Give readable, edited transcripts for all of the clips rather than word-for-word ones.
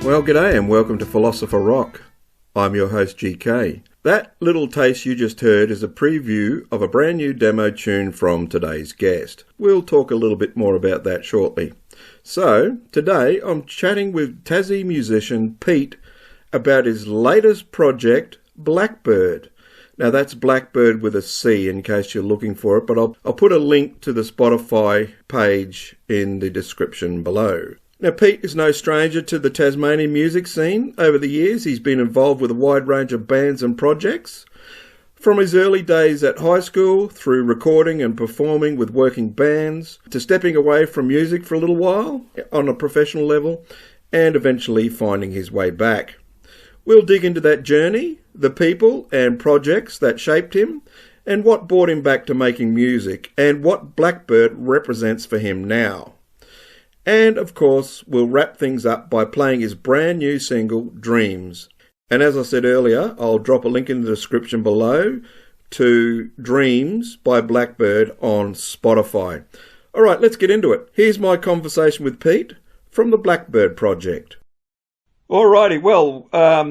Well, g'day and welcome to Philosopher Rock. I'm your host GK. That little taste you just heard is a preview of a brand new demo tune from today's guest. We'll talk a little bit more about that shortly. So, today I'm chatting with Tassie musician Pete about his latest project, Blackbird. Now that's Blackbird with a C in case you're looking for it, but I'll put a link to the Spotify page in the description below. Now, Pete is no stranger to the Tasmanian music scene. Over the years, he's been involved with a wide range of bands and projects. From his early days at high school, through recording and performing with working bands, to stepping away from music for a little while on a professional level, and eventually finding his way back. We'll dig into that journey, the people and projects that shaped him, and what brought him back to making music, and what Blackbird represents for him now. And, of course, we'll wrap things up by playing his brand new single, Dreams. And as I said earlier, I'll drop a link in the description below to Dreams by Blackbird on Spotify. All right, let's get into it. Here's my conversation with Pete from the Blackbird project. All righty, well,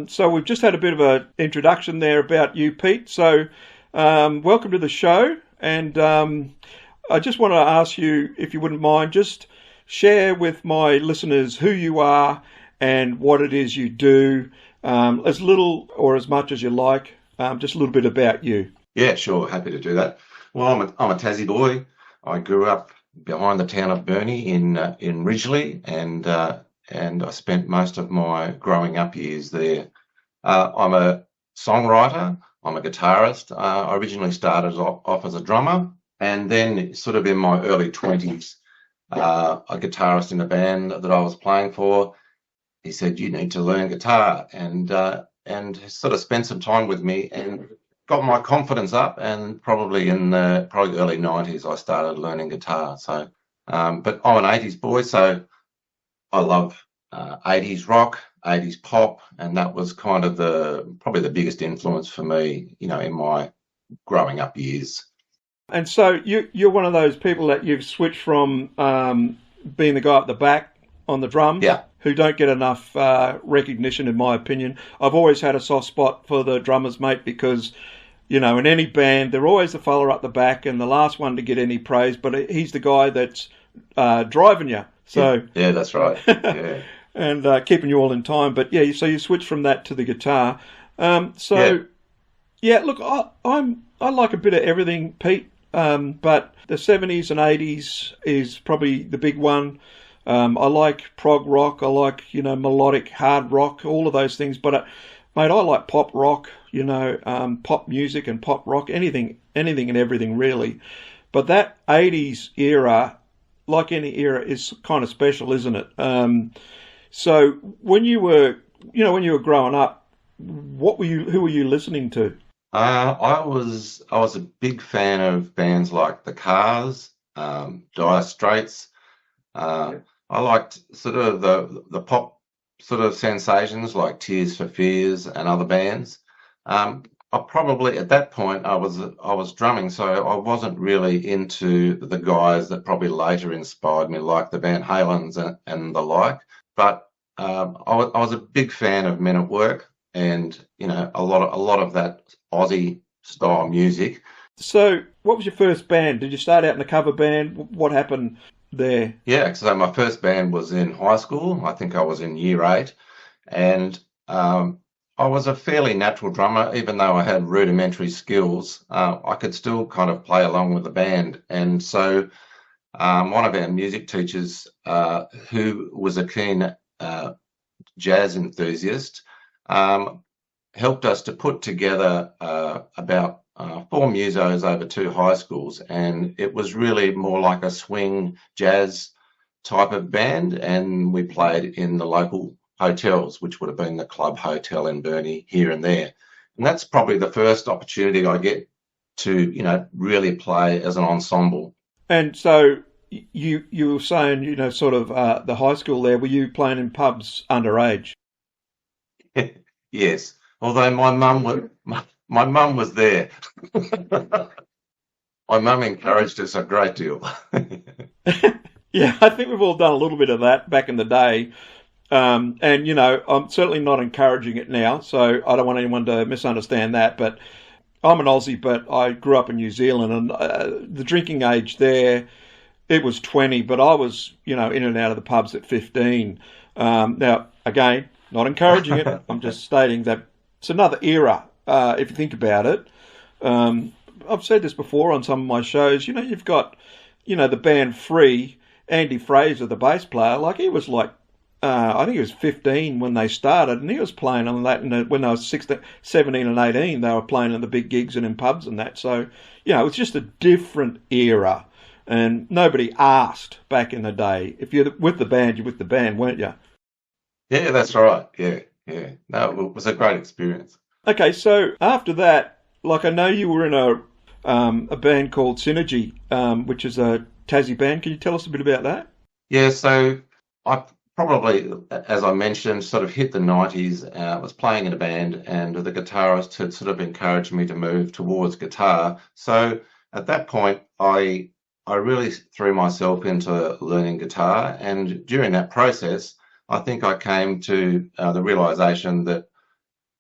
so we've just had a bit of an introduction there about you, Pete. So welcome to the show. And I just want to ask you, if you wouldn't mind, just share with my listeners who you are and what it is you do, as little or as much as you like, just a little bit about you. Yeah, sure. Happy to do that. Well, I'm a Tassie boy. I grew up behind the town of Burnie in Ridgely, and I spent most of my growing up years there. I'm a songwriter. I'm a guitarist. I originally started off as a drummer, and then sort of in my early 20s, a guitarist in a band that I was playing for, he said, "You need to learn guitar," and sort of spent some time with me and got my confidence up. And probably in the early 90s, I started learning guitar. So, but I'm an 80s boy, so I love 80s rock, 80s pop, and that was kind of probably the biggest influence for me, in my growing up years. And so you're one of those people that you've switched from being the guy at the back on the drums, who don't get enough recognition, in my opinion. I've always had a soft spot for the drummers, mate, because, in any band, they're always the fella up the back and the last one to get any praise, but he's the guy that's driving you. So yeah, that's right. Yeah. And keeping you all in time. But yeah, so you switch from that to the guitar. Look, I like a bit of everything, Pete. But the 70s and 80s is probably the big one. I like prog rock. I like, melodic hard rock, all of those things. But, mate, I like pop rock, pop music and pop rock, anything and everything, really. But that 80s era, like any era, is kind of special, isn't it? So when you were growing up, who were you listening to? I was a big fan of bands like The Cars, Dire Straits. I liked sort of the pop sort of sensations like Tears for Fears and other bands. I probably at that point I was drumming, so I wasn't really into the guys that probably later inspired me, like the Van Halens and the like. But I was a big fan of Men at Work, and a lot of that Aussie style music. So, what was your first band? Did you start out in a cover band? What happened there? Yeah, so my first band was in high school. I think I was in year 8, and I was a fairly natural drummer, even though I had rudimentary skills. I could still kind of play along with the band, and so one of our music teachers, who was a keen jazz enthusiast, helped us to put together about 4 musos over 2 high schools, and it was really more like a swing jazz type of band, and we played in the local hotels, which would have been the Club Hotel in Burnie here and there. And that's probably the first opportunity I get to, really play as an ensemble. And so you were saying, sort of the high school there, were you playing in pubs underage? Yes, although my mum was there. My mum encouraged us a great deal. Yeah, I think we've all done a little bit of that back in the day. And, you know, I'm certainly not encouraging it now, so I don't want anyone to misunderstand that. But I'm an Aussie, but I grew up in New Zealand, and the drinking age there, it was 20, but I was, you know, in and out of the pubs at 15. Now, again, not encouraging it. I'm just stating that it's another era, if you think about it. I've said this before on some of my shows. You know, you've got, you know, the band Free, Andy Fraser, the bass player. Like, he was like, I think he was 15 when they started, and he was playing on that. And when I was 16, 17 and 18, they were playing in the big gigs and in pubs and that. So, you know, it's just a different era. And nobody asked back in the day. If you're with the band, you're with the band, weren't you? Yeah, that's right. Yeah. No, it was a great experience. Okay, so after that, like, I know you were in a band called Synergy, which is a Tassie band. Can you tell us a bit about that? Yeah, so I probably, as I mentioned, sort of hit the 90s. I was playing in a band, and the guitarist had sort of encouraged me to move towards guitar. So at that point, I really threw myself into learning guitar, and during that process, I think I came to the realization that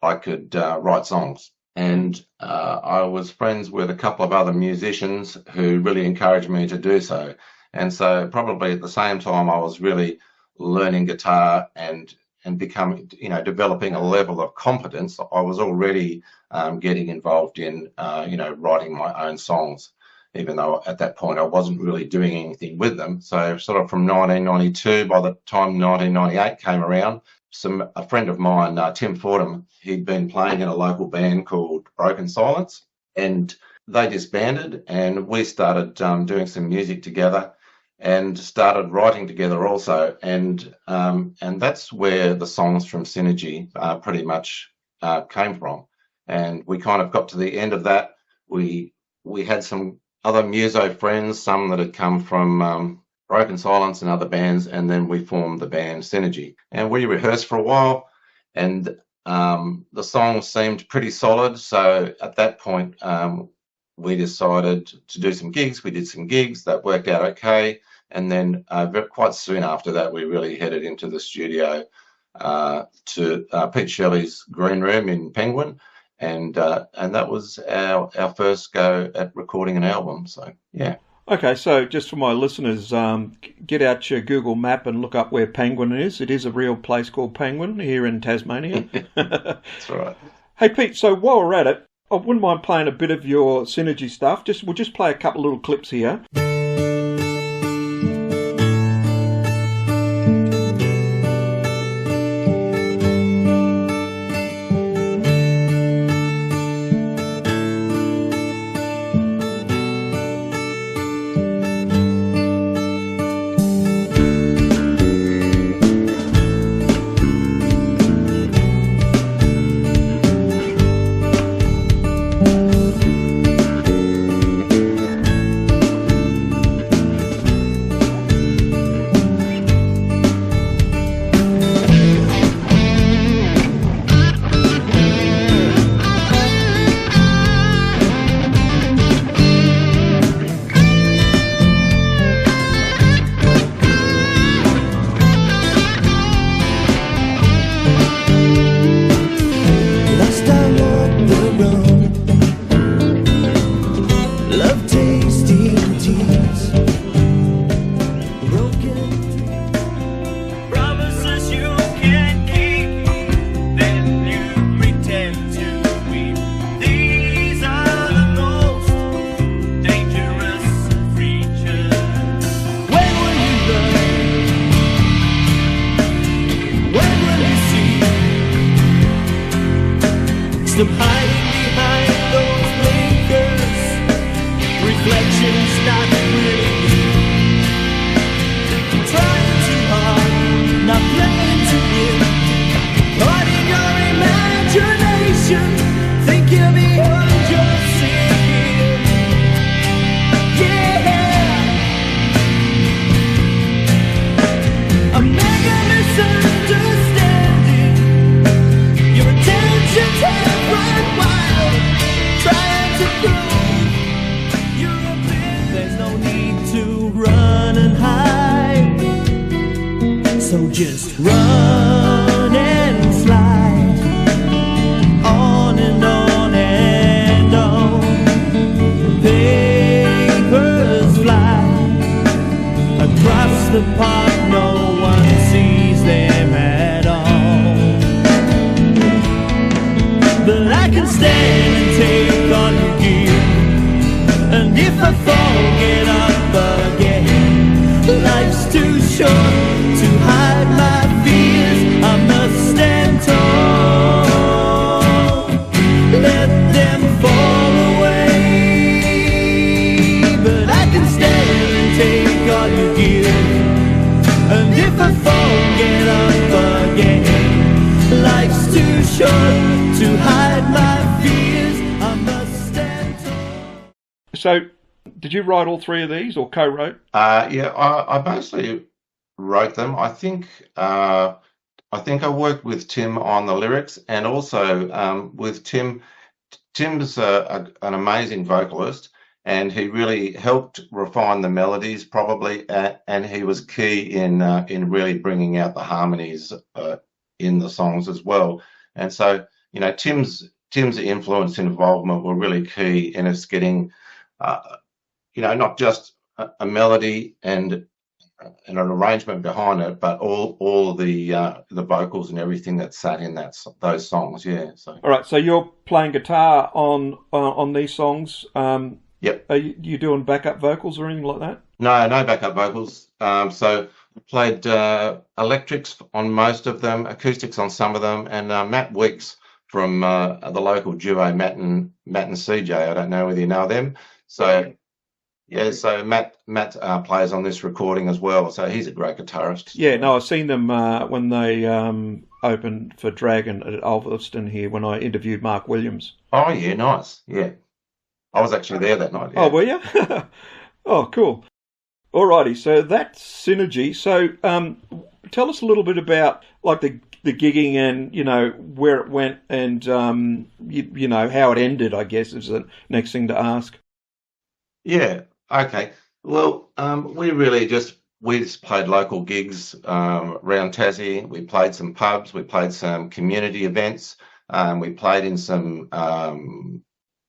I could write songs. And I was friends with a couple of other musicians who really encouraged me to do so. And so probably at the same time I was really learning guitar and becoming, you know, developing a level of competence, I was already getting involved in, you know, writing my own songs, even though at that point I wasn't really doing anything with them. So sort of from 1992, by the time 1998 came around, a friend of mine, Tim Fordham, he'd been playing in a local band called Broken Silence, and they disbanded, and we started doing some music together and started writing together also. And that's where the songs from Synergy pretty much came from. And we kind of got to the end of that. We had some other muso friends, some that had come from Broken Silence and other bands, and then we formed the band Synergy. And we rehearsed for a while, and the songs seemed pretty solid. So at that point, we decided to do some gigs. We did some gigs that worked out okay. And then quite soon after that, we really headed into the studio to Pete Shelley's green room in Penguin. And that was our first go at recording an album. So, yeah. Okay, so just for my listeners, get out your Google map and look up where Penguin is. It is a real place called Penguin here in Tasmania. That's right. Hey, Pete, so while we're at it, I wouldn't mind playing a bit of your Synergy stuff. We'll just play a couple little clips here. Stop hiding behind those blinkers. Reflections not really. Trying too hard, not playing to win. Caught in your imagination, think you're beyond your sin. Yeah, a mega misunderstanding. Your attention's half right. run and slide on and on and on. Papers fly across the park, no one sees them at all. But I can stand and take all you give, and if I fall, get up again. Life's too short to hide my fears, I must stand tall. Let them fall away, but I can stand and take all you give, and if I fall, get up again. Life's too short to hide my fears, I must stand tall. So, did you write all three of these or co-wrote? Yeah, I mostly wrote them. I think I worked with Tim on the lyrics, and also with Tim. Tim's an amazing vocalist, and he really helped refine the melodies, probably, and he was key in really bringing out the harmonies in the songs as well. And so, you know, Tim's influence and involvement were really key in us getting, you know, not just a melody and an arrangement behind it, but all the vocals and everything that sat in those songs. Yeah. So. All right. So you're playing guitar on these songs. Yep. Are you doing backup vocals or anything like that? No backup vocals. So I played electrics on most of them, acoustics on some of them, and Matt Weeks from the local duo Matt and CJ. I don't know whether you know them. So. Yeah, so Matt plays on this recording as well, so he's a great guitarist. Yeah, no, I've seen them when they opened for Dragon at Ulverston here when I interviewed Mark Williams. Oh, yeah, nice. Yeah. I was actually there that night. Yeah. Oh, were you? Oh, cool. Alrighty, so that's Synergy. So tell us a little bit about like the gigging and, you know, where it went and, you know, how it ended, I guess, is the next thing to ask. Yeah. Okay. Well, we just played local gigs around Tassie. We played some pubs. We played some community events. We played in some,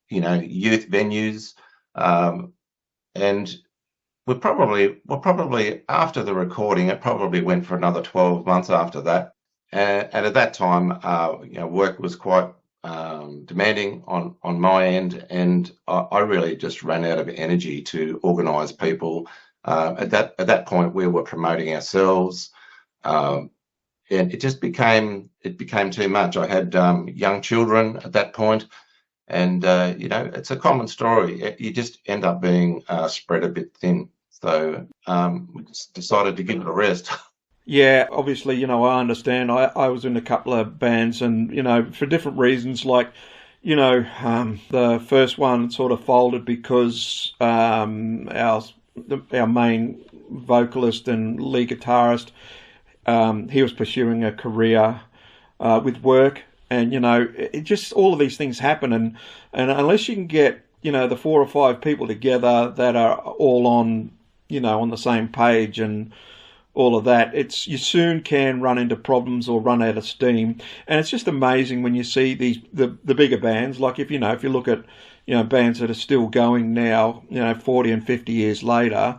you know, youth venues. And we're probably after the recording, it probably went for another 12 months after that. And at that time, you know, work was quite demanding on my end, and I really just ran out of energy to organise people. At that point, we were promoting ourselves, and it just became too much. I had young children at that point, and you know, it's a common story. You just end up being spread a bit thin. So we just decided to give it a rest. Yeah, obviously, you know, I understand. I was in a couple of bands and, you know, for different reasons, like, you know, the first one sort of folded because our main vocalist and lead guitarist, he was pursuing a career with work, and, you know, it just, all of these things happen, and unless you can get, you know, the 4 or 5 people together that are all on, you know, on the same page and all of that, you soon can run into problems or run out of steam. And it's just amazing when you see the bigger bands, like if you look at, you know, bands that are still going now, you know, 40 and 50 years later,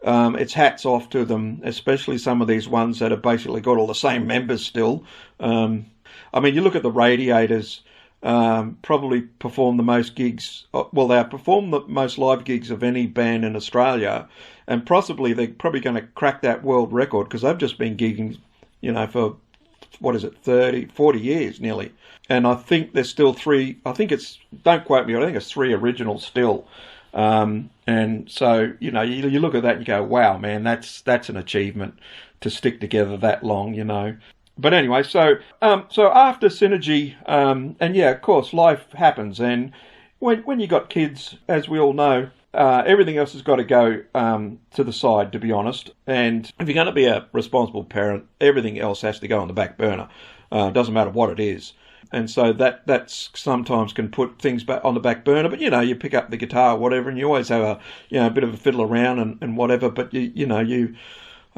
it's hats off to them, especially some of these ones that have basically got all the same members still. I mean, you look at the Radiators, probably perform the most gigs, well, they perform the most live gigs of any band in Australia, and possibly they're probably going to crack that world record because they've just been gigging, you know, for, 40 years nearly. And I think there's still 3, don't quote me, I think it's 3 originals still. And so, you know, you look at that and you go, wow, man, that's an achievement to stick together that long, you know. But anyway, so after Synergy, and yeah, of course, life happens, and when you got kids, as we all know, everything else has got to go to the side, to be honest. And if you're going to be a responsible parent, everything else has to go on the back burner. Doesn't matter what it is. And so that's sometimes can put things back on the back burner. But, you know, you pick up the guitar or whatever, and you always have a bit of a fiddle around and whatever. But, you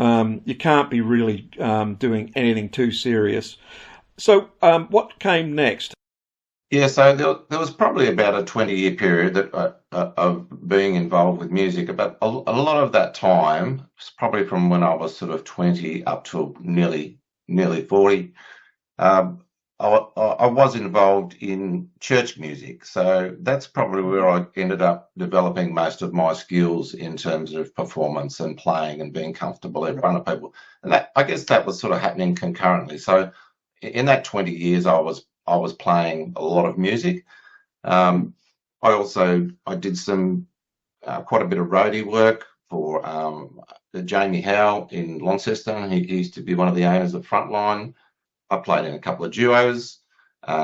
You can't be really doing anything too serious. So what came next? Yeah, so there was probably about a 20-year period of being involved with music, but a lot of that time, probably from when I was sort of 20 up to nearly 40, I was involved in church music. So that's probably where I ended up developing most of my skills in terms of performance and playing and being comfortable in front of people. And I guess that was sort of happening concurrently. So in that 20 years, I was playing a lot of music. I did some quite a bit of roadie work for Jamie Howe in Launceston. He used to be one of the owners of Frontline. I played in a couple of duos,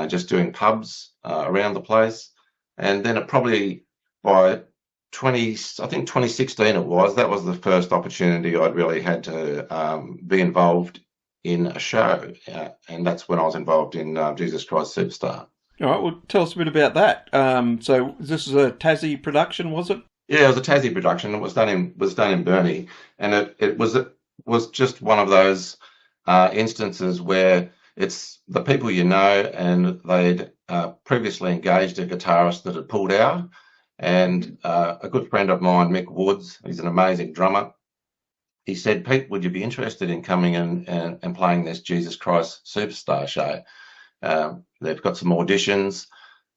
just doing pubs around the place. And then probably by 2016 that was the first opportunity I'd really had to be involved in a show. And that's when I was involved in Jesus Christ Superstar. All right, well, tell us a bit about that. So this is a Tassie production, was it? Yeah, it was a Tassie production. It was done in Burnie, and it was just one of those instances where it's the people you know, and they'd previously engaged a guitarist that had pulled out, and a good friend of mine, Mick Woods, he's an amazing drummer. He said, "Pete, would you be interested in coming in and playing this Jesus Christ Superstar show? They've got some auditions,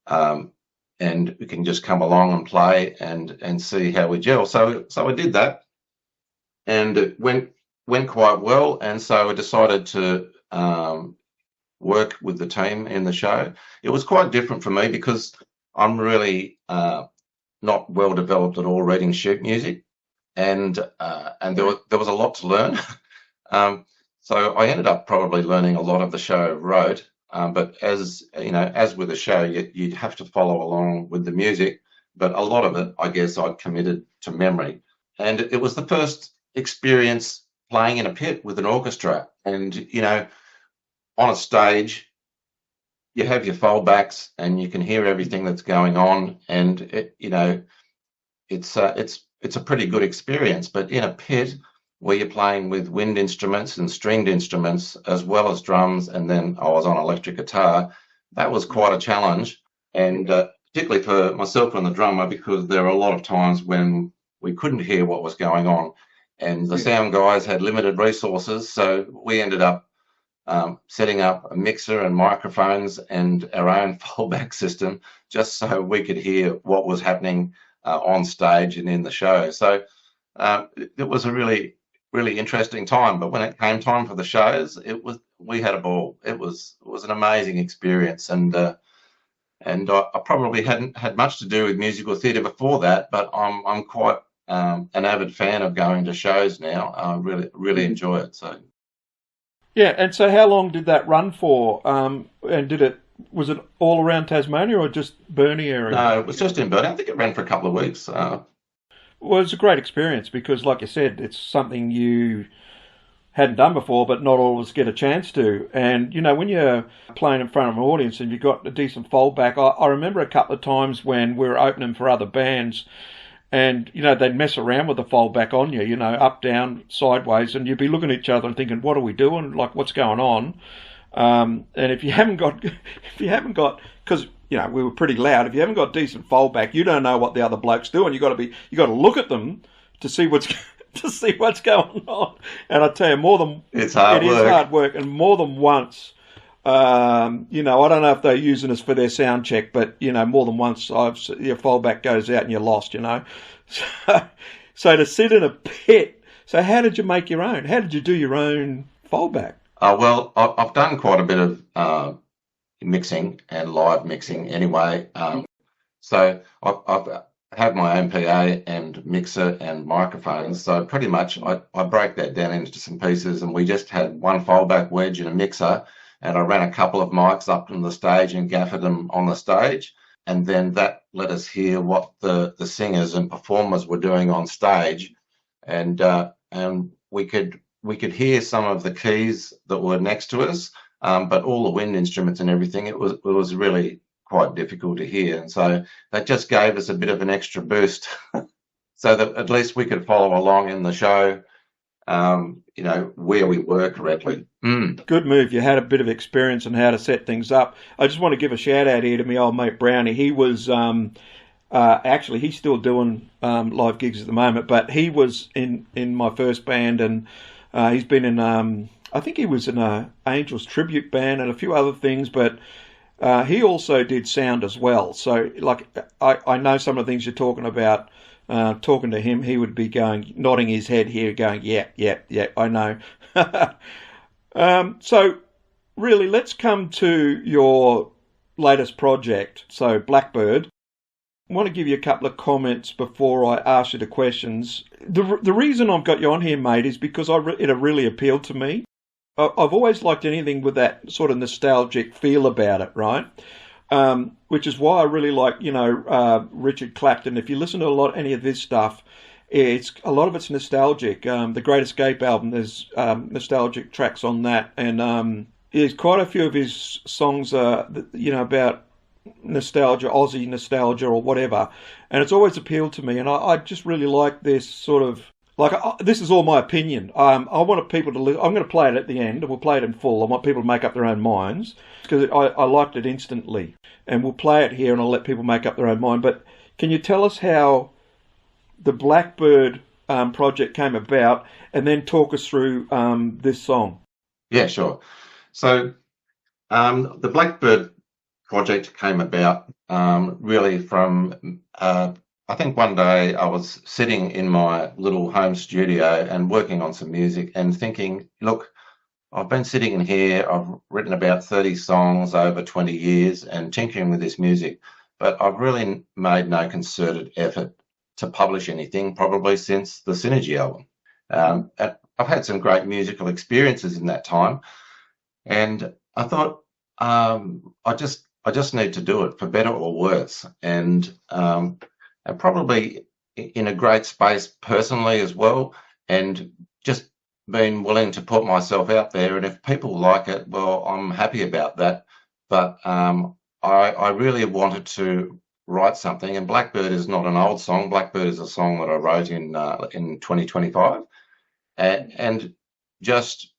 and we can just come along and play and see how we gel." So I did that, and it went quite well. And so I decided to work with the team in the show. It was quite different for me because I'm really not well developed at all reading sheet music, and there was a lot to learn. So I ended up probably learning a lot of the show rote. But as you know, as with a show, you'd have to follow along with the music. But a lot of it, I guess, I'd committed to memory. And it was the first experience playing in a pit with an orchestra. And, you know, on a stage, you have your foldbacks and you can hear everything that's going on. And, it's a pretty good experience. But in a pit, where you're playing with wind instruments and stringed instruments as well as drums, and then I was on electric guitar, that was quite a challenge, and particularly for myself and the drummer, because there were a lot of times when we couldn't hear what was going on, and the sound guys had limited resources, so we ended up setting up a mixer and microphones and our own fallback system just so we could hear what was happening on stage and in the show. So it was a really interesting time, but when it came time for the shows, we had a ball. It was an amazing experience, and I probably hadn't had much to do with musical theatre before that, but I'm quite an avid fan of going to shows now. I really enjoy it. So yeah, and so how long did that run for? And was it all around Tasmania or just Burnie area? No, it was just in Burnie. I think it ran for a couple of weeks. Well, it's a great experience because, like you said, it's something you hadn't done before, but not all of us get a chance to. And, you know, when you're playing in front of an audience and you've got a decent foldback, I remember a couple of times when we were opening for other bands and, you know, they'd mess around with the foldback on you, you know, up, down, sideways, and you'd be looking at each other and thinking, what are we doing? Like, what's going on? And if you haven't got, because, you know, we were pretty loud. If you haven't got decent foldback, you don't know what the other bloke's doing. You got to look at them to see what's going on. And I tell you, it is hard work, and more than once, you know, I don't know if they're using us for their sound check, but you know, more than once, your foldback goes out and you're lost. You know, so to sit in a pit. So how did you make your own? How did you do your own foldback? Well, I've done quite a bit of mixing and live mixing anyway. So I've had my own PA and mixer and microphones. So pretty much I break that down into some pieces, and we just had one foldback wedge and a mixer, and I ran a couple of mics up on the stage and gaffed them on the stage. And then that let us hear what the singers and performers were doing on stage. And we could hear some of the keys that were next to us, but all the wind instruments and everything, it was really quite difficult to hear. And so that just gave us a bit of an extra boost so that at least we could follow along in the show where we were correctly. Good move. You had a bit of experience on how to set things up. I just want to give a shout out here to my old mate Brownie. He was actually, he's still doing live gigs at the moment, but he was in my first band, and he's been in, I think he was in a Angels tribute band and a few other things, but he also did sound as well. So, like, I know some of the things you're talking about. Talking to him, he would be nodding his head here, going, yeah, I know. So, really, let's come to your latest project, so Blackbird. I want to give you a couple of comments before I ask you the questions. The reason I've got you on here, mate, is because it really appealed to me. I've always liked anything with that sort of nostalgic feel about it, right? Which is why I really like, Richard Clapton. If you listen to any of this stuff, a lot of it's nostalgic. The Great Escape album, there's nostalgic tracks on that, and there's quite a few of his songs, about nostalgia, Aussie nostalgia or whatever, and it's always appealed to me. And I just really like this sort of. This is all my opinion. I want people to listen. I'm going to play it at the end, and we'll play it in full. I want people to make up their own minds, because I liked it instantly. And we'll play it here, and I'll let people make up their own mind. But can you tell us how the Blackbird project came about, and then talk us through this song? Yeah, sure. So the Blackbird project came about really from... I think one day I was sitting in my little home studio and working on some music and thinking, look, I've been sitting in here, I've written about 30 songs over 20 years and tinkering with this music, but I've really made no concerted effort to publish anything probably since the Synergy album. I've had some great musical experiences in that time, and I thought I just need to do it for better or worse. And probably in a great space personally as well, and just being willing to put myself out there. And if people like it, well, I'm happy about that. But I really wanted to write something, and Blackbird is not an old song. Blackbird is a song that I wrote in 2025, and just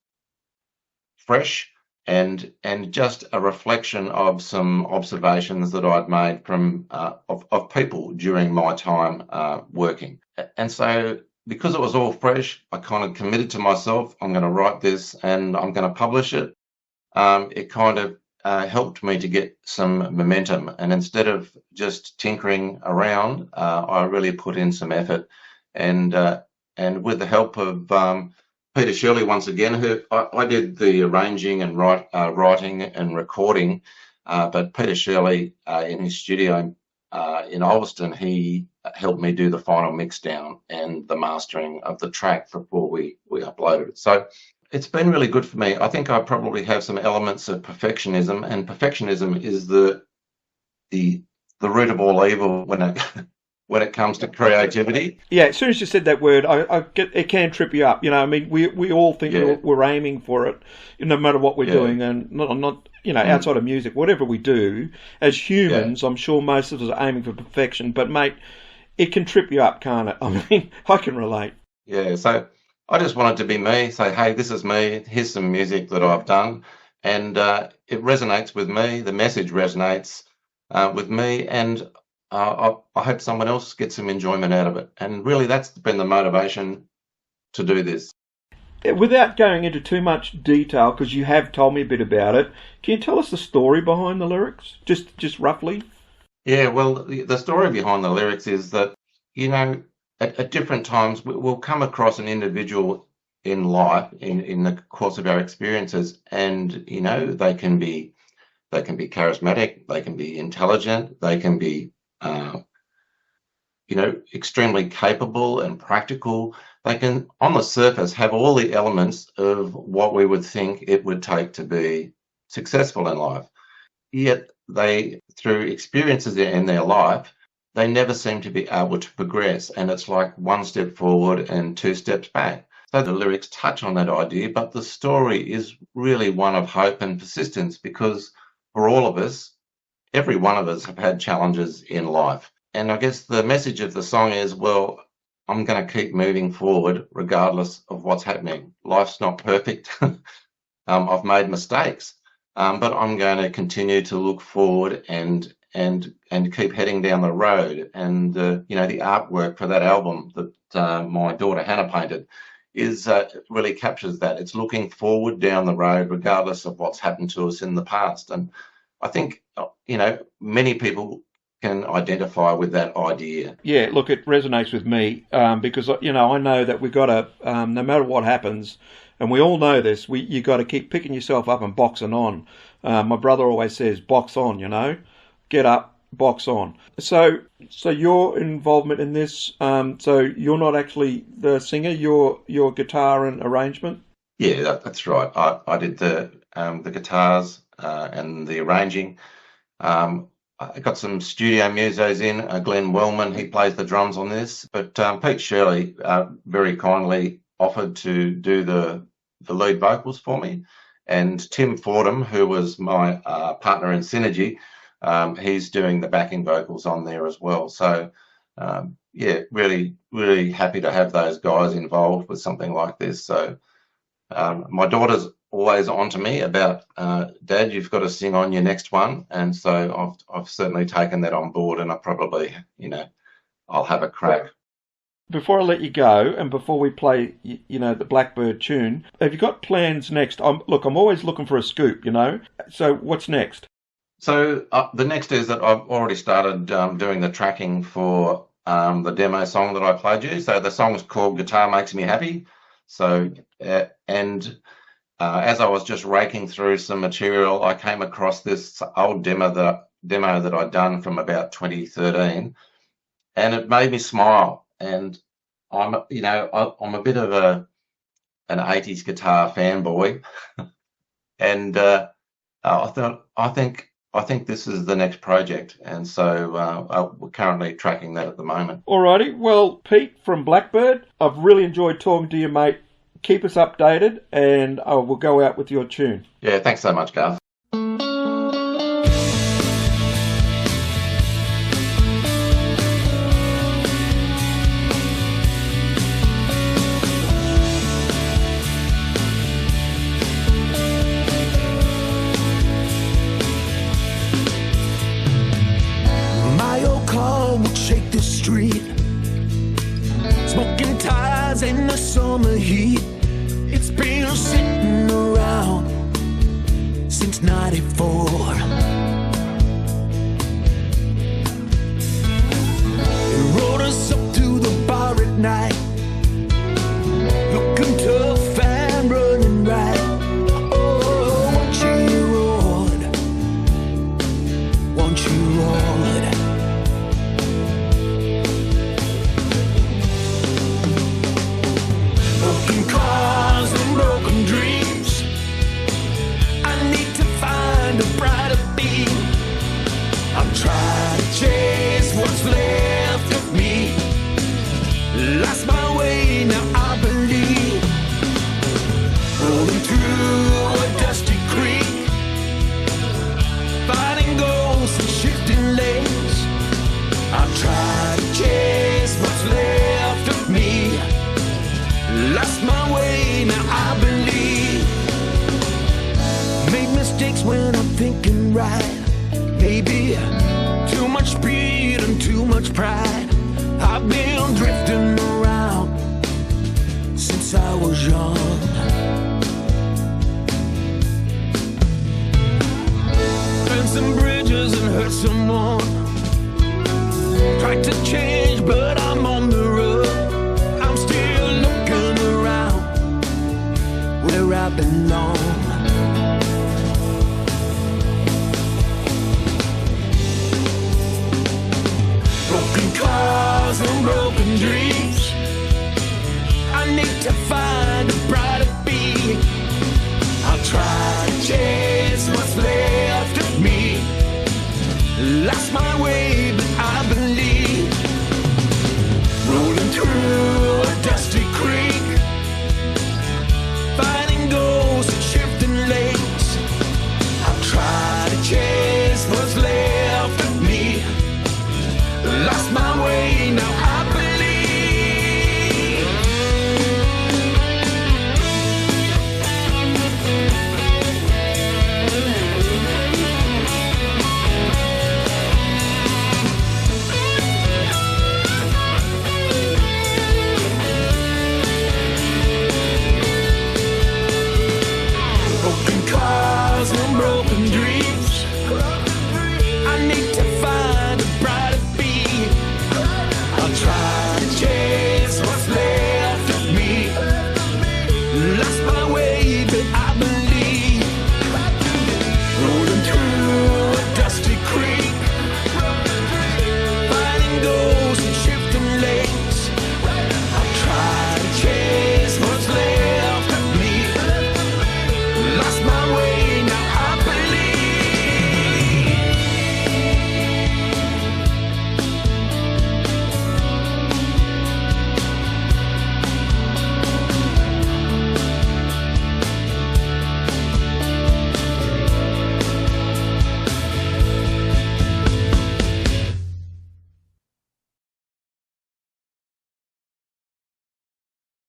fresh. And just a reflection of some observations that I'd made from of people during my time working. And so, because it was all fresh, I kind of committed to myself, I'm going to write this and I'm going to publish it. It kind of helped me to get some momentum. And instead of just tinkering around, I really put in some effort. And with the help of Peter Shirley, once again, who I did the arranging and writing and recording, but Peter Shirley in his studio in Ulverston, he helped me do the final mix down and the mastering of the track before we uploaded it. So it's been really good for me. I think I probably have some elements of perfectionism, and perfectionism is the root of all evil when it comes to creativity. Yeah, as soon as you said that word, it can trip you up. I mean, we all think we're aiming for it, no matter what we're doing, and not outside of music, whatever we do as humans. I'm sure most of us are aiming for perfection, but mate, it can trip you up, can't it? I mean, I can relate. Yeah, so I just wanted to be me. Say, hey, this is me. Here's some music that I've done, and it resonates with me. The message resonates with me, and I hope someone else gets some enjoyment out of it. And really, that's been the motivation to do this. Without going into too much detail, because you have told me a bit about it, can you tell us the story behind the lyrics, just roughly? Yeah, well, the story behind the lyrics is that, at different times, we'll come across an individual in life, in the course of our experiences, and, they can be charismatic, they can be intelligent, they can be extremely capable and practical. They can, on the surface, have all the elements of what we would think it would take to be successful in life. Yet they, through experiences in their life, they never seem to be able to progress. And it's like one step forward and two steps back. So the lyrics touch on that idea, but the story is really one of hope and persistence, because for all of us, every one of us have had challenges in life. And I guess the message of the song is, well, I'm going to keep moving forward regardless of what's happening. Life's not perfect. I've made mistakes, but I'm going to continue to look forward and keep heading down the road. And the artwork for that album that my daughter Hannah painted is really captures that. It's looking forward down the road regardless of what's happened to us in the past. And I think many people can identify with that idea. Yeah, look, it resonates with me because I know that we've got to, no matter what happens, and we all know this, you got to keep picking yourself up and boxing on. My brother always says, box on, get up, box on. So your involvement in this, so you're not actually the singer, you're guitar and arrangement? Yeah, that's right. I did the guitars and the arranging. I got some studio musos in, Glenn Wellman, he plays the drums on this, but Pete Shirley very kindly offered to do the lead vocals for me, and Tim Fordham, who was my partner in Synergy, he's doing the backing vocals on there as well. So really, really happy to have those guys involved with something like this. So my daughter's always on to me about, Dad, you've got to sing on your next one. And so I've certainly taken that on board, and I probably, I'll have a crack. Before I let you go, and before we play, the Blackbird tune, have you got plans next? I'm always looking for a scoop, So what's next? So the next is that I've already started doing the tracking for the demo song that I played you. So the song's called Guitar Makes Me Happy. So, as I was just raking through some material, I came across this old demo that I'd done from about 2013, and it made me smile. And I'm a bit of an 80s guitar fanboy, and I think this is the next project, and so we're currently tracking that at the moment. Alrighty, well, Pete from Blackbird, I've really enjoyed talking to you, mate. Keep us updated, and we'll go out with your tune. Yeah, thanks so much, Garth. My old car would shake the street, smoking tires in the summer heat. It's been sitting around since '94. It rode us up to the bar at night, looking tough and running right. Oh, won't you ride? Broken cars and broken dreams, I need to find a brighter beam. I'm trying to chase what's left of me. Lost my way, now I believe. Rolling through a dusty creek, finding ghosts and shifting lanes. I'm trying to chase what's left of me. Lost my way, now I believe. Made mistakes when I'm thinking right. Maybe too much speed and too much pride. I've been drifting around since I was young. Burned some bridges and hurt someone. Tried to change, but I'm on the run. I'm still looking around where I belong. Broken cars and broken dreams, I need to find a brighter being. I'll try to chase what's left of me. Lost my way, but I believe. Rolling through a dusty creek, finding ghosts and shifting lanes. I'll try to chase what's left of me. Lost my way, now I believe. broke